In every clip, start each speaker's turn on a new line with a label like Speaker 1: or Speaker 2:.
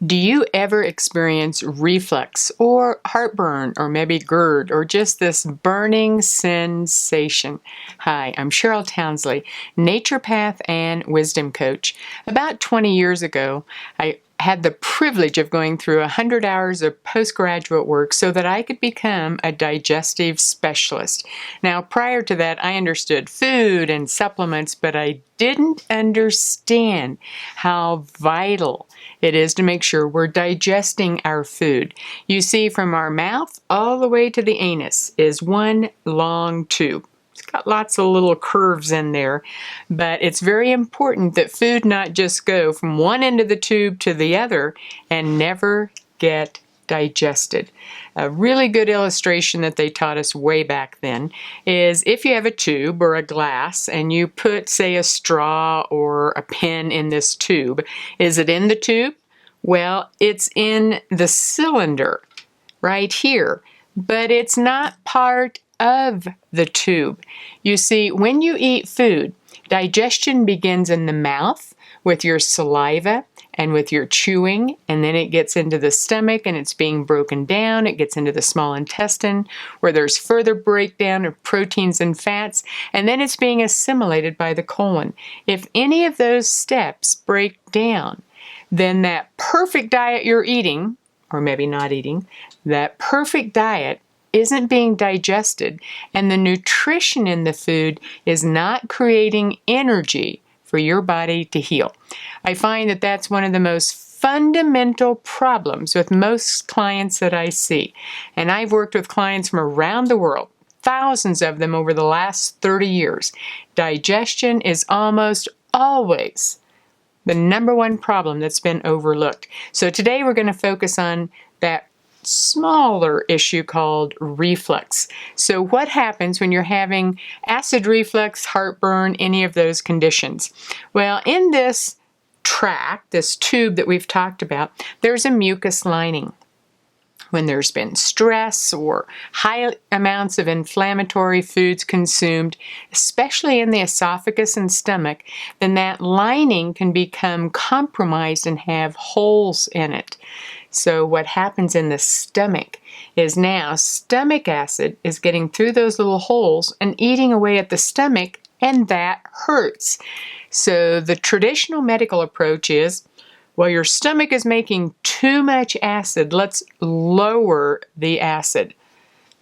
Speaker 1: Do you ever experience reflux or heartburn or maybe GERD or just this burning sensation? Hi, I'm Cheryl Townsley, naturopath and wisdom coach. About 20 years ago, I had the privilege of going through 100 hours of postgraduate work so that I could become a digestive specialist. Now, prior to that, I understood food and supplements, but I didn't understand how vital it is to make sure we're digesting our food. You see, from our mouth all the way to the anus is one long tube. It's got lots of little curves in there, but it's very important that food not just go from one end of the tube to the other and never get digested. A really good illustration that they taught us way back then is if you have a tube or a glass and you put, say, a straw or a pen in this tube, is it in the tube? Well, it's in the cylinder right here, but it's not part of the tube. You see, when you eat food, digestion begins in the mouth with your saliva and with your chewing, and then it gets into the stomach and it's being broken down. It gets into the small intestine where there's further breakdown of proteins and fats, and then it's being assimilated by the colon. If any of those steps break down, then that perfect diet you're eating, or maybe not eating, that perfect diet isn't being digested, and the nutrition in the food is not creating energy for your body to heal. I find that that's one of the most fundamental problems with most clients that I see. And I've worked with clients from around the world, thousands of them over the last 30 years. Digestion is almost always the number one problem that's been overlooked. So today we're going to focus on that smaller issue called reflux. So what happens when you're having acid reflux, heartburn, any of those conditions? Well, in this tract, this tube that we've talked about, there's a mucus lining. When there's been stress or high amounts of inflammatory foods consumed, especially in the esophagus and stomach, then that lining can become compromised and have holes in it. So what happens in the stomach is now stomach acid is getting through those little holes and eating away at the stomach, and that hurts. So the traditional medical approach is, well, your stomach is making too much acid. Let's lower the acid.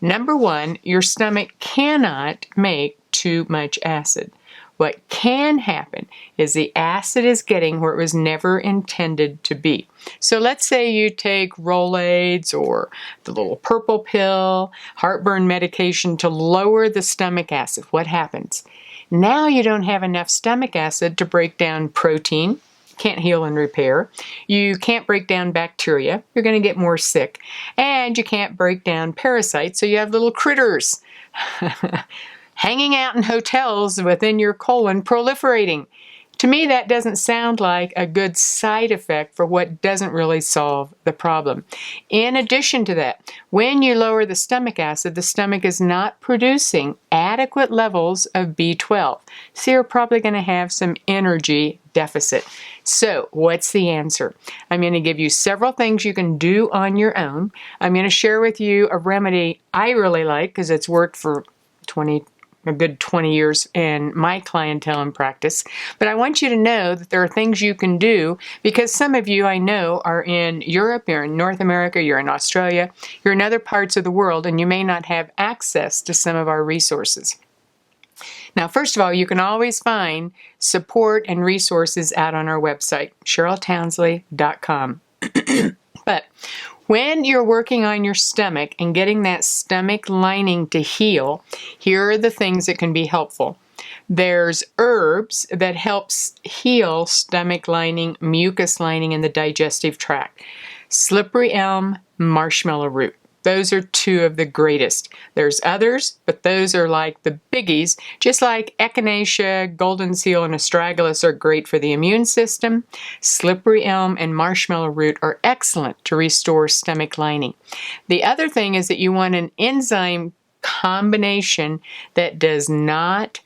Speaker 1: Number one, your stomach cannot make too much acid. What can happen is the acid is getting where it was never intended to be. So let's say you take Rolaids or the little purple pill, heartburn medication to lower the stomach acid. What happens? Now you don't have enough stomach acid to break down protein. Can't heal and repair. You can't break down bacteria. You're going to get more sick. And you can't break down parasites, so you have little critters hanging out in hotels within your colon proliferating. To me, that doesn't sound like a good side effect for what doesn't really solve the problem. In addition to that, when you lower the stomach acid, the stomach is not producing adequate levels of B12. So you're probably going to have some energy deficit. So what's the answer? I'm going to give you several things you can do on your own. I'm going to share with you a remedy I really like because it's worked for a good 20 years in my clientele and practice. But I want you to know that there are things you can do because some of you I know are in Europe, you're in North America, you're in Australia, you're in other parts of the world, and you may not have access to some of our resources. Now, first of all, you can always find support and resources out on our website, CherylTownsley.com. But when you're working on your stomach and getting that stomach lining to heal, here are the things that can be helpful. There's herbs that helps heal stomach lining, mucus lining in the digestive tract. Slippery elm, marshmallow root. Those are two of the greatest. There's others, but those are like the biggies. Just like echinacea, golden seal, and astragalus are great for the immune system, slippery elm and marshmallow root are excellent to restore stomach lining. The other thing is that you want an enzyme combination that does not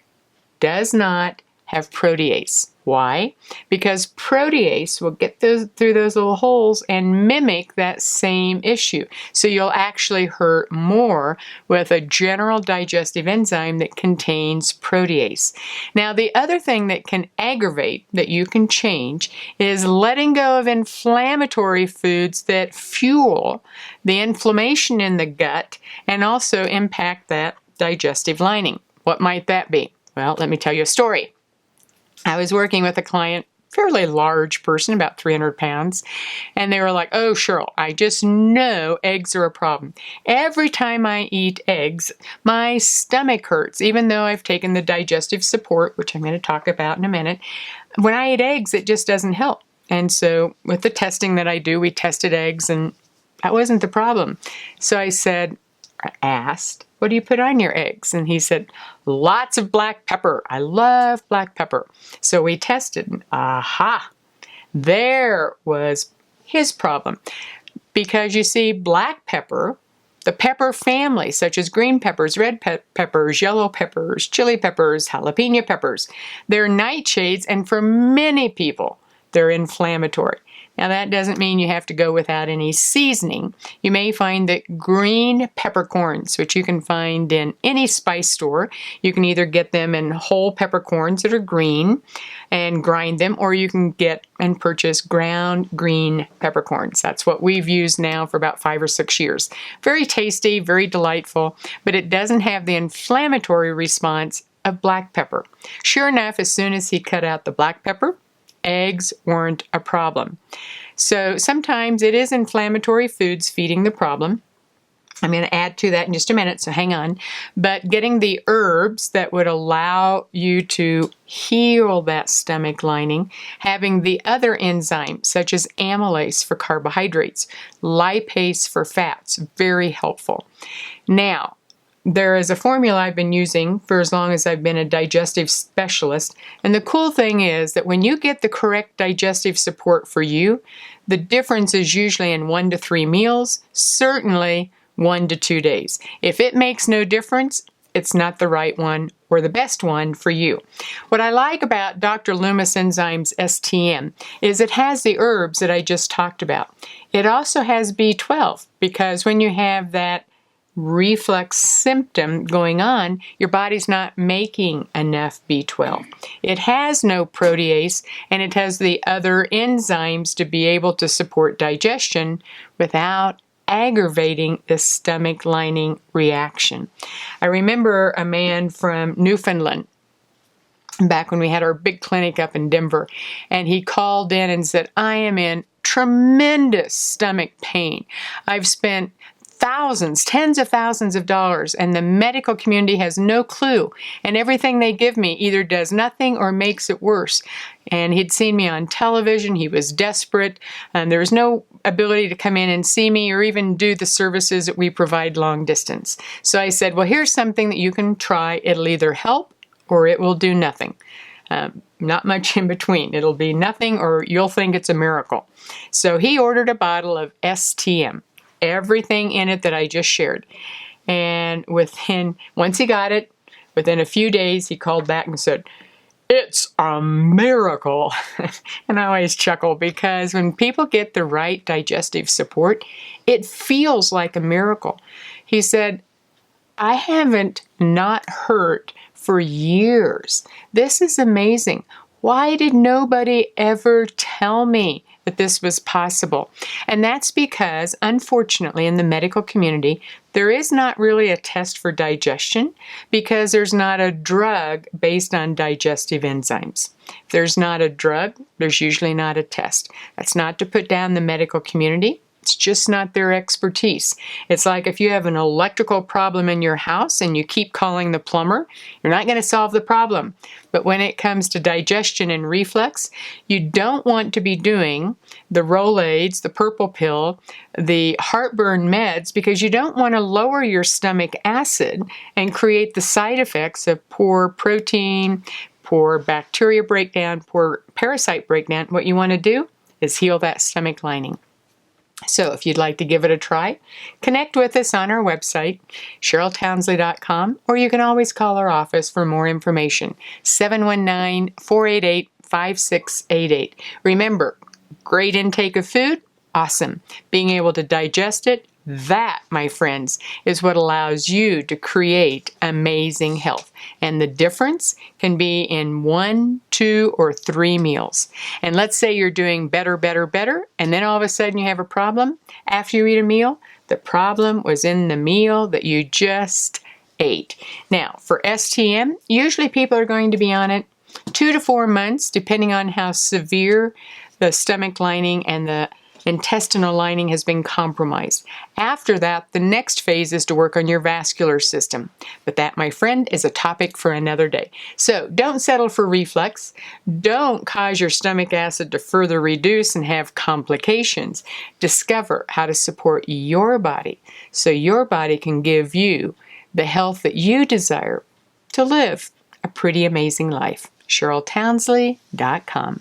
Speaker 1: have protease. Why? Because protease will get through those little holes and mimic that same issue. So you'll actually hurt more with a general digestive enzyme that contains protease. Now, the other thing that can aggravate, that you can change, is letting go of inflammatory foods that fuel the inflammation in the gut and also impact that digestive lining. What might that be? Well, let me tell you a story. I was working with a client, fairly large person, about 300 pounds, and they were like, "Oh, Cheryl, I just know eggs are a problem. Every time I eat eggs, my stomach hurts, even though I've taken the digestive support," which I'm going to talk about in a minute. "When I eat eggs, it just doesn't help." And so with the testing that I do, we tested eggs, and that wasn't the problem. So I asked, "What do you put on your eggs?" And he said, "Lots of black pepper. I love black pepper." So we tested, and aha, there was his problem. Because you see, black pepper, the pepper family, such as green peppers, red peppers, yellow peppers, chili peppers, jalapeno peppers, they're nightshades, and for many people, they're inflammatory. Now, that doesn't mean you have to go without any seasoning. You may find that green peppercorns, which you can find in any spice store, you can either get them in whole peppercorns that are green and grind them, or you can get and purchase ground green peppercorns. That's what we've used now for about 5 or 6 years. Very tasty, very delightful, but it doesn't have the inflammatory response of black pepper. Sure enough, as soon as he cut out the black pepper, eggs weren't a problem. So sometimes it is inflammatory foods feeding the problem. I'm going to add to that in just a minute, so hang on. But getting the herbs that would allow you to heal that stomach lining, having the other enzymes such as amylase for carbohydrates, lipase for fats, very helpful. Now, there is a formula I've been using for as long as I've been a digestive specialist. And the cool thing is that when you get the correct digestive support for you, the difference is usually in 1 to 3 meals, certainly 1 to 2 days. If it makes no difference, it's not the right one or the best one for you. What I like about Dr. Loomis Enzymes STM is it has the herbs that I just talked about. It also has B12, because when you have that reflux symptom going on, your body's not making enough B12. It has no protease, and it has the other enzymes to be able to support digestion without aggravating the stomach lining reaction. I remember a man from Newfoundland back when we had our big clinic up in Denver, and he called in and said, "I am in tremendous stomach pain. I've spent thousands, tens of thousands of dollars, and the medical community has no clue, and everything they give me either does nothing or makes it worse." And he'd seen me on television. He was desperate, and there was no ability to come in and see me or even do the services that we provide long distance. So I said, "Well, here's something that you can try. It'll either help or it will do nothing. Not much in between. It'll be nothing or you'll think it's a miracle." So he ordered a bottle of STM. Everything in it that I just shared. And once he got it, within a few days, he called back and said, "It's a miracle." And I always chuckle because when people get the right digestive support, it feels like a miracle. He said, "I haven't not hurt for years. This is amazing. Why did nobody ever tell me that this was possible?" And that's because, unfortunately, in the medical community, there is not really a test for digestion because there's not a drug based on digestive enzymes. If there's not a drug, there's usually not a test. That's not to put down the medical community. It's just not their expertise. It's like if you have an electrical problem in your house and you keep calling the plumber, you're not going to solve the problem. But when it comes to digestion and reflux, you don't want to be doing the Rolaids, the purple pill, the heartburn meds, because you don't want to lower your stomach acid and create the side effects of poor protein, poor bacteria breakdown, poor parasite breakdown. What you want to do is heal that stomach lining. So if you'd like to give it a try, connect with us on our website, CherylTownsley.com, or you can always call our office for more information, 719-488-5688. Remember, great intake of food, awesome. Being able to digest it, that, my friends, is what allows you to create amazing health. And the difference can be in 1, 2, or 3 meals. And let's say you're doing better, and then all of a sudden you have a problem after you eat a meal. The problem was in the meal that you just ate. Now, for STM, usually people are going to be on it 2 to 4 months, depending on how severe the stomach lining and the intestinal lining has been compromised. After that, the next phase is to work on your vascular system. But that, my friend, is a topic for another day. So don't settle for reflux. Don't cause your stomach acid to further reduce and have complications. Discover how to support your body so your body can give you the health that you desire to live a pretty amazing life. CherylTownsley.com.